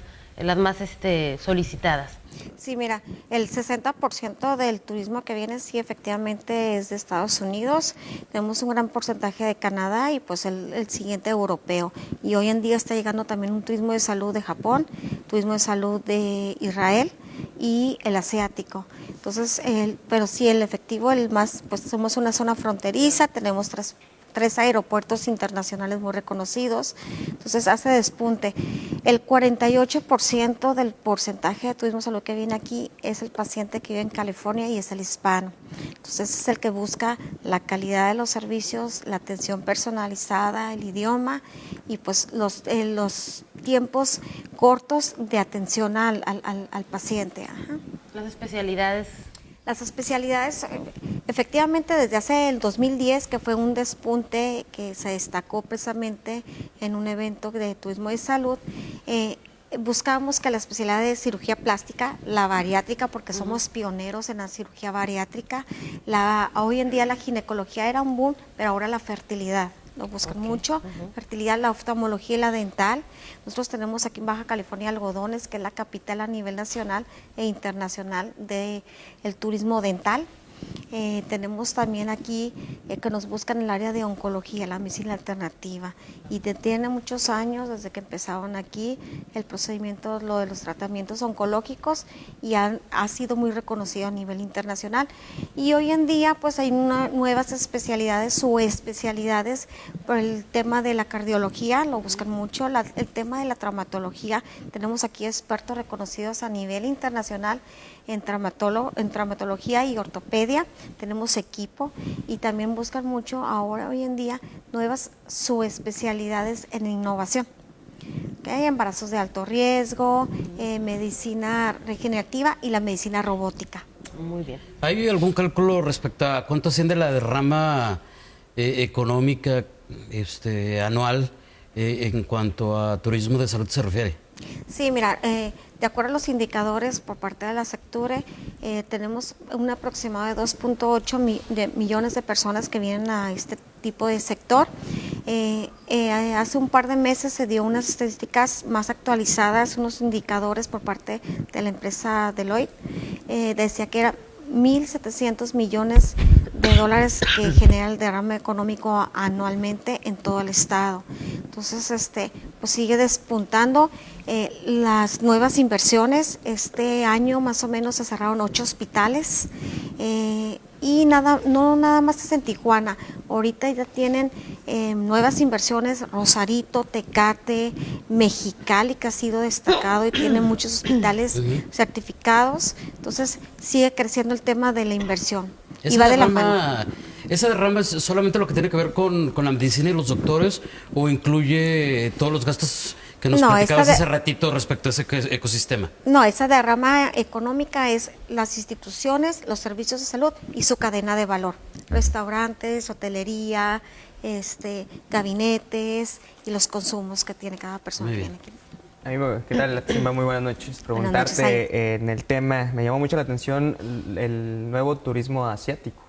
solicitadas? Sí, mira, el 60% del turismo que viene sí efectivamente es de Estados Unidos, tenemos un gran porcentaje de Canadá y pues el siguiente europeo, y hoy en día está llegando también un turismo de salud de Japón, turismo de salud de Israel y el asiático. Entonces, pero sí, el efectivo, el más, pues somos una zona fronteriza, tenemos tres aeropuertos internacionales muy reconocidos, entonces hace despunte. El 48% del porcentaje de turismo de salud que viene aquí es el paciente que vive en California y es el hispano. Entonces es el que busca la calidad de los servicios, la atención personalizada, el idioma y pues los tiempos cortos de atención al paciente. Ajá. Las especialidades. Las especialidades, efectivamente desde hace el 2010, que fue un despunte que se destacó precisamente en un evento de turismo de salud, buscamos que la especialidad de cirugía plástica, la bariátrica, porque somos pioneros en la cirugía bariátrica, hoy en día la ginecología era un boom, pero ahora la fertilidad. Lo buscan mucho, fertilidad, la oftalmología y la dental. Nosotros tenemos aquí en Baja California Algodones, que es la capital a nivel nacional e internacional del turismo dental. Tenemos también aquí que nos buscan en el área de oncología, la medicina alternativa, y tiene muchos años desde que empezaron aquí el procedimiento, lo de los tratamientos oncológicos, y ha sido muy reconocido a nivel internacional. Y hoy en día pues hay nuevas especialidades, subespecialidades, por el tema de la cardiología, lo buscan mucho, el tema de la traumatología, tenemos aquí expertos reconocidos a nivel internacional en traumatología y ortopedia, tenemos equipo, y también buscan mucho ahora, hoy en día, nuevas subespecialidades en innovación. ¿Okay? Embarazos de alto riesgo, medicina regenerativa y la medicina robótica. Muy bien. ¿Hay algún cálculo respecto a cuánto asciende la derrama económica anual en cuanto a turismo de salud se refiere? Sí, mira, de acuerdo a los indicadores por parte de la Secture, tenemos un aproximado de 2.8 millones de personas que vienen a este tipo de sector. Hace un par de meses se dio unas estadísticas más actualizadas, unos indicadores por parte de la empresa Deloitte. Decía que era 1.700 millones de dólares que genera el derrame económico anualmente en todo el estado. Entonces, pues sigue despuntando las nuevas inversiones. Este año más o menos se cerraron 8 hospitales y no nada más es en Tijuana. Ahorita ya tienen nuevas inversiones, Rosarito, Tecate, Mexicali, que ha sido destacado y tiene muchos hospitales certificados. Entonces sigue creciendo el tema de la inversión. Y va de la mano. ¿Esa derrama es solamente lo que tiene que ver con la medicina y los doctores, o incluye todos los gastos que nos platicabas hace ratito respecto a ese ecosistema? No, esa derrama económica es las instituciones, los servicios de salud y su cadena de valor. Restaurantes, hotelería, gabinetes y los consumos que tiene cada persona que viene aquí. Amigo, ¿qué tal? Simba? Muy buenas noches. Preguntarte en el tema, me llamó mucho la atención el nuevo turismo asiático.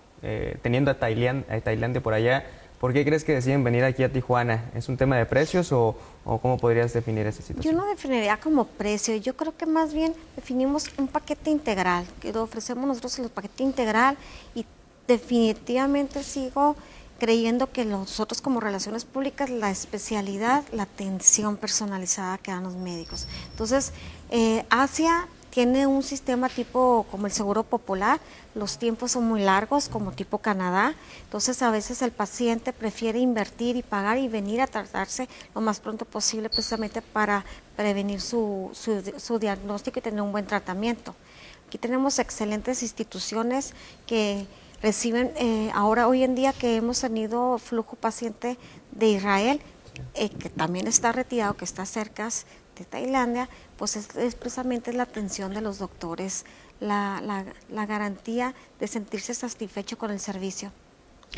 Teniendo a Tailandia por allá, ¿por qué crees que deciden venir aquí a Tijuana? ¿Es un tema de precios o cómo podrías definir esa situación? Yo no definiría como precio, yo creo que más bien definimos un paquete integral, que lo ofrecemos nosotros el paquete integral, y definitivamente sigo creyendo que nosotros como relaciones públicas, la especialidad, la atención personalizada que dan los médicos. Entonces, Asia tiene un sistema tipo como el Seguro Popular, los tiempos son muy largos, como tipo Canadá, entonces a veces el paciente prefiere invertir y pagar y venir a tratarse lo más pronto posible, precisamente para prevenir su diagnóstico y tener un buen tratamiento. Aquí tenemos excelentes instituciones que reciben, hoy en día que hemos tenido flujo paciente de Israel, que también está retirado, que está cerca de Tailandia, pues es precisamente la atención de los doctores, la garantía de sentirse satisfecho con el servicio.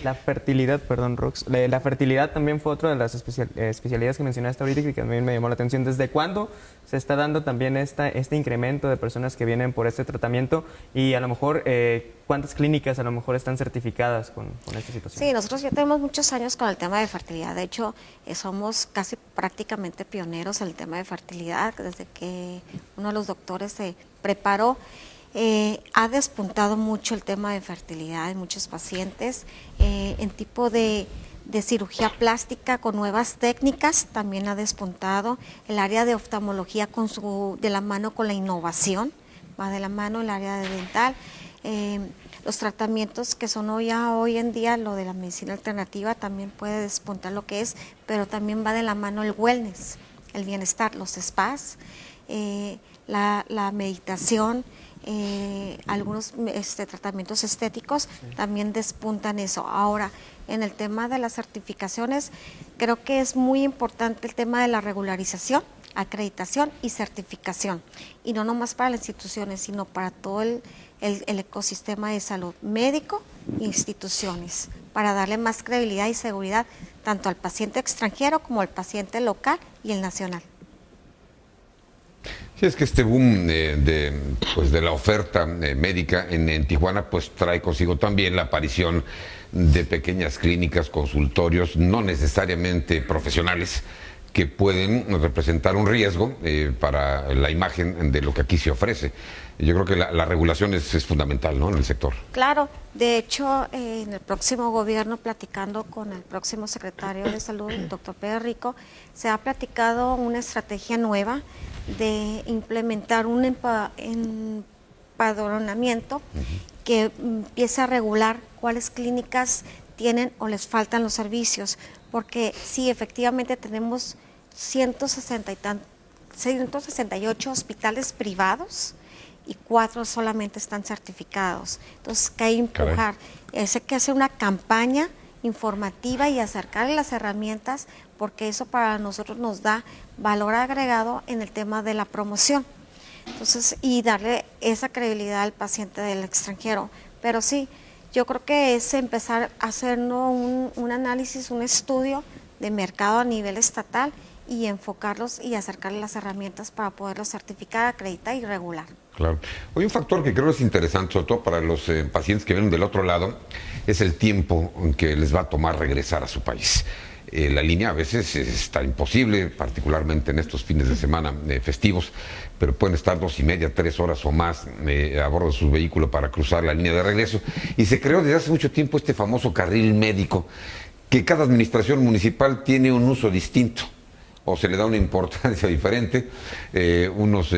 La fertilidad, perdón, Rox, la fertilidad también fue otra de las especialidades que mencionaste ahorita y que también me llamó la atención. ¿Desde cuándo se está dando también este incremento de personas que vienen por este tratamiento? Y a lo mejor, ¿cuántas clínicas a lo mejor están certificadas con esta situación? Sí, nosotros ya tenemos muchos años con el tema de fertilidad. De hecho, somos casi prácticamente pioneros en el tema de fertilidad. Desde que uno de los doctores se preparó, ha despuntado mucho el tema de fertilidad en muchos pacientes, en tipo de cirugía plástica con nuevas técnicas también ha despuntado, el área de oftalmología de la mano con la innovación, va de la mano el área de dental, los tratamientos que son hoy en día, lo de la medicina alternativa también puede despuntar lo que es, pero también va de la mano el wellness, el bienestar, los spas, la meditación, algunos tratamientos estéticos también despuntan eso. Ahora, en el tema de las certificaciones, creo que es muy importante el tema de la regularización. acreditación y certificación. Y no nomás para las instituciones, sino para todo el ecosistema de salud, médico e instituciones, para darle más credibilidad y seguridad tanto al paciente extranjero como al paciente local y el nacional. Sí, es que este boom de la oferta médica en Tijuana pues trae consigo también la aparición de pequeñas clínicas, consultorios, no necesariamente profesionales, que pueden representar un riesgo para la imagen de lo que aquí se ofrece. Yo creo que la regulación es fundamental, ¿no?, en el sector. Claro, de hecho, en el próximo gobierno, platicando con el próximo secretario de Salud, el doctor Pedro Rico, se ha platicado una estrategia nueva de implementar un empadronamiento que empiece a regular cuáles clínicas tienen o les faltan los servicios, porque sí, efectivamente tenemos 168 hospitales privados y 4 solamente están certificados. Entonces, que hay que empujar, hay que hacer una campaña informativa y acercarle las herramientas, porque eso para nosotros nos da valor agregado en el tema de la promoción. Entonces, y darle esa credibilidad al paciente del extranjero. Pero sí, yo creo que es empezar a hacer un análisis, un estudio de mercado a nivel estatal y enfocarlos y acercarles las herramientas para poderlos certificar, acreditar y regular. Claro. Hoy un factor que creo es interesante, sobre todo para los pacientes que vienen del otro lado, es el tiempo que les va a tomar regresar a su país. La línea a veces está imposible, particularmente en estos fines de semana festivos, pero pueden estar 2:30, 3 horas o más a bordo de su vehículo para cruzar la línea de regreso. Y se creó desde hace mucho tiempo este famoso carril médico, que cada administración municipal tiene un uso distinto, o se le da una importancia diferente. Unos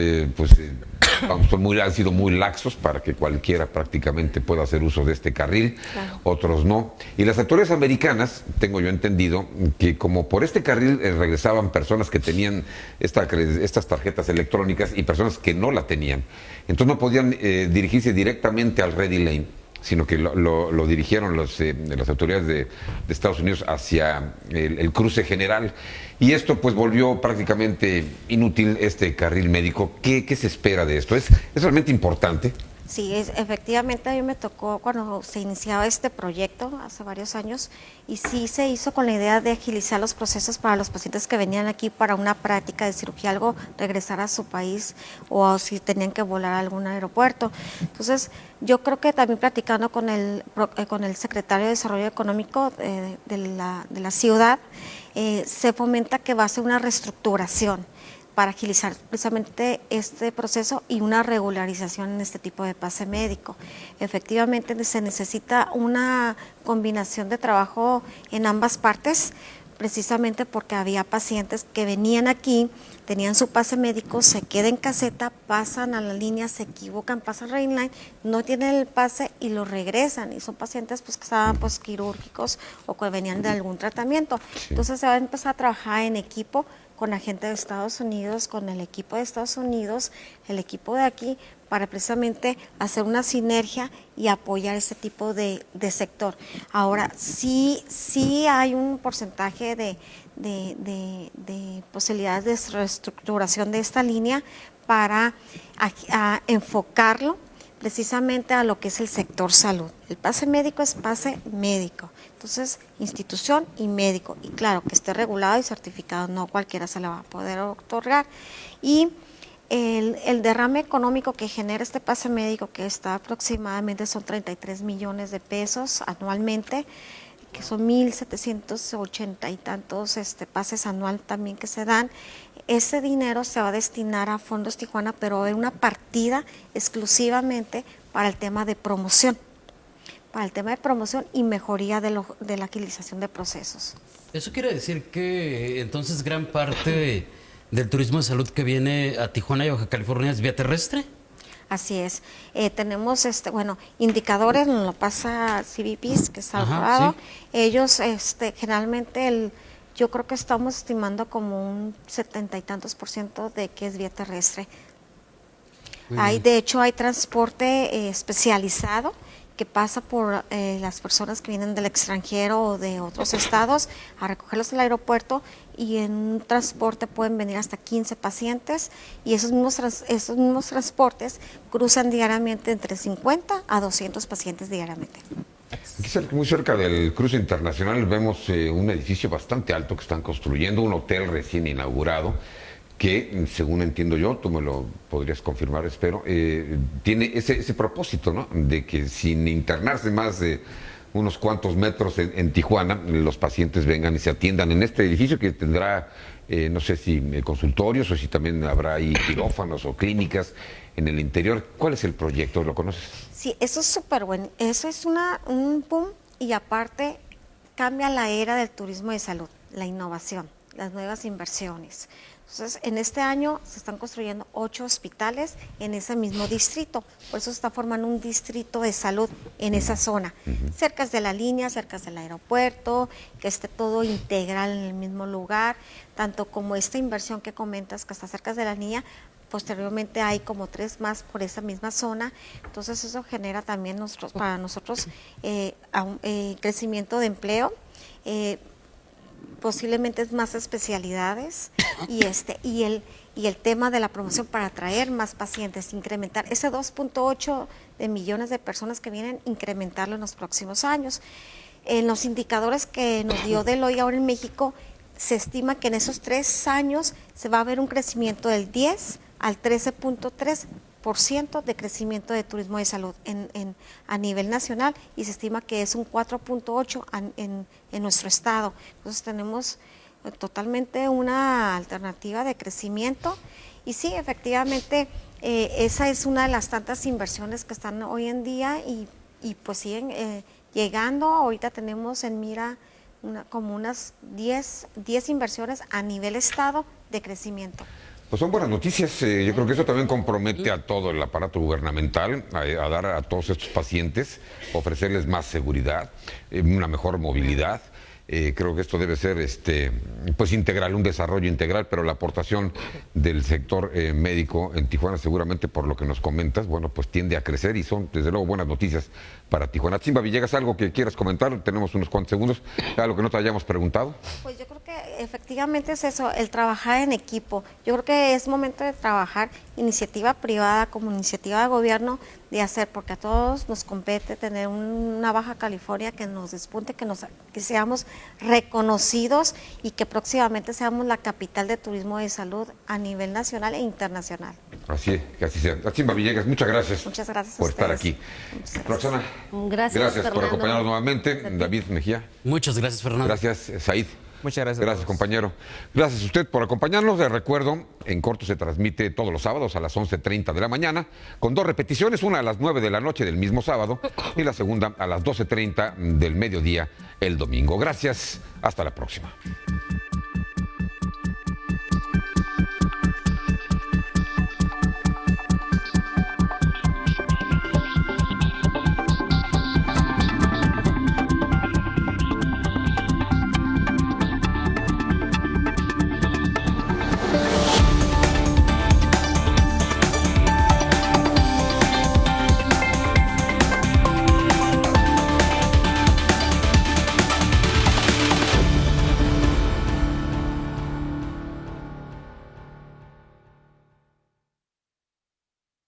han sido muy laxos para que cualquiera prácticamente pueda hacer uso de este carril, claro. Otros no. Y las autoridades americanas, tengo yo entendido, que como por este carril regresaban personas que tenían estas tarjetas electrónicas y personas que no la tenían, entonces no podían dirigirse directamente al Ready Lane, sino que lo dirigieron las autoridades de Estados Unidos hacia el cruce general. Y esto pues volvió prácticamente inútil este carril médico. ¿Qué se espera de esto? ¿Es realmente importante? Sí, efectivamente a mí me tocó cuando se iniciaba este proyecto hace varios años, y sí se hizo con la idea de agilizar los procesos para los pacientes que venían aquí para una práctica de cirugía, algo, regresar a su país, o si tenían que volar a algún aeropuerto. Entonces, yo creo que también platicando con el secretario de Desarrollo Económico de la ciudad, se fomenta que va a ser una reestructuración para agilizar precisamente este proceso y una regularización en este tipo de pase médico. Efectivamente se necesita una combinación de trabajo en ambas partes, precisamente porque había pacientes que venían aquí, tenían su pase médico, se quedan en caseta, pasan a la línea, se equivocan, pasan al Red Line, no tienen el pase y lo regresan, y son pacientes pues que estaban pues quirúrgicos o que venían de algún tratamiento. Sí. Entonces se va a empezar a trabajar en equipo con la gente de Estados Unidos, con el equipo de Estados Unidos, el equipo de aquí, para precisamente hacer una sinergia y apoyar este tipo de sector. Ahora, sí hay un porcentaje de posibilidades de reestructuración de esta línea para enfocarlo precisamente a lo que es el sector salud. El pase médico es pase médico, entonces institución y médico, y claro, que esté regulado y certificado, no cualquiera se le va a poder otorgar. Y el derrame económico que genera este pase médico, que está aproximadamente, son 33 millones de pesos anualmente, que son 1,780 y tantos pases anual también que se dan. Ese dinero se va a destinar a Fondos Tijuana, pero hay una partida exclusivamente para el tema de promoción, y mejoría de la agilización de procesos. Eso quiere decir que entonces gran parte del turismo de salud que viene a Tijuana y Baja California es vía terrestre. Así es. Tenemos indicadores, nos lo pasa CBPs, que está aprobado. Sí. Ellos generalmente yo creo que estamos estimando como un 70 y tantos % de que es vía terrestre. De hecho hay transporte especializado que pasa por las personas que vienen del extranjero o de otros estados a recogerlos del aeropuerto, y en un transporte pueden venir hasta 15 pacientes, y esos mismos transportes cruzan diariamente entre 50 a 200 pacientes diariamente. Aquí muy cerca del cruce internacional vemos un edificio bastante alto que están construyendo, un hotel recién inaugurado, que, según entiendo yo, tú me lo podrías confirmar, espero, tiene ese propósito, ¿no? De que sin internarse más de unos cuantos metros en Tijuana, los pacientes vengan y se atiendan en este edificio que tendrá, no sé si consultorios o si también habrá ahí quirófanos o clínicas en el interior. ¿Cuál es el proyecto? ¿Lo conoces? Sí, eso es súper bueno. Eso es un boom, y aparte cambia la era del turismo de salud, la innovación, las nuevas inversiones. Entonces, en este año se están construyendo 8 hospitales en ese mismo distrito. Por eso se está formando un distrito de salud en esa zona, cerca de la línea, cerca del aeropuerto, que esté todo integral en el mismo lugar, tanto como esta inversión que comentas que está cerca de la línea. Posteriormente hay como 3 más por esa misma zona. Entonces eso genera también para nosotros crecimiento de empleo. Posiblemente es más especialidades y el tema de la promoción para atraer más pacientes, incrementar ese 2.8 de millones de personas que vienen, incrementarlo en los próximos años. En los indicadores que nos dio Deloitte ahora en México, se estima que en esos 3 años se va a ver un crecimiento del 10 al 13.3% de crecimiento de turismo de salud a nivel nacional, y se estima que es un 4.8% en nuestro estado. Entonces tenemos totalmente una alternativa de crecimiento, y sí, efectivamente, esa es una de las tantas inversiones que están hoy en día y pues siguen llegando. Ahorita tenemos en mira como unas 10 inversiones a nivel estado de crecimiento. Pues son buenas noticias. Yo creo que eso también compromete a todo el aparato gubernamental a dar a todos estos pacientes, ofrecerles más seguridad, una mejor movilidad. Creo que esto debe ser pues integral, un desarrollo integral, pero la aportación del sector médico en Tijuana, seguramente por lo que nos comentas, bueno, pues tiende a crecer, y son desde luego buenas noticias para Tijuana. Simba Villegas, ¿algo que quieras comentar? Tenemos unos cuantos segundos. ¿Algo que no te hayamos preguntado? Pues yo creo que efectivamente es eso, el trabajar en equipo. Yo creo que es momento de trabajar iniciativa privada como iniciativa de gobierno, de hacer, porque a todos nos compete tener una Baja California que nos despunte, que seamos reconocidos, y que próximamente seamos la capital de turismo de salud a nivel nacional e internacional. Así es, que así sea. Simba Villegas, muchas gracias. Muchas gracias por a estar ustedes. aquí. Roxana, Gracias por Fernando. acompañarnos nuevamente. David Mejía. Muchas gracias, Fernando. Gracias, Said. Muchas gracias. Gracias, compañero. Gracias a usted por acompañarnos. Les recuerdo, En Corto se transmite todos los sábados a las 11:30 de la mañana, con 2 repeticiones, una a las 9 de la noche del mismo sábado y la segunda a las 12:30 del mediodía el domingo. Gracias, hasta la próxima.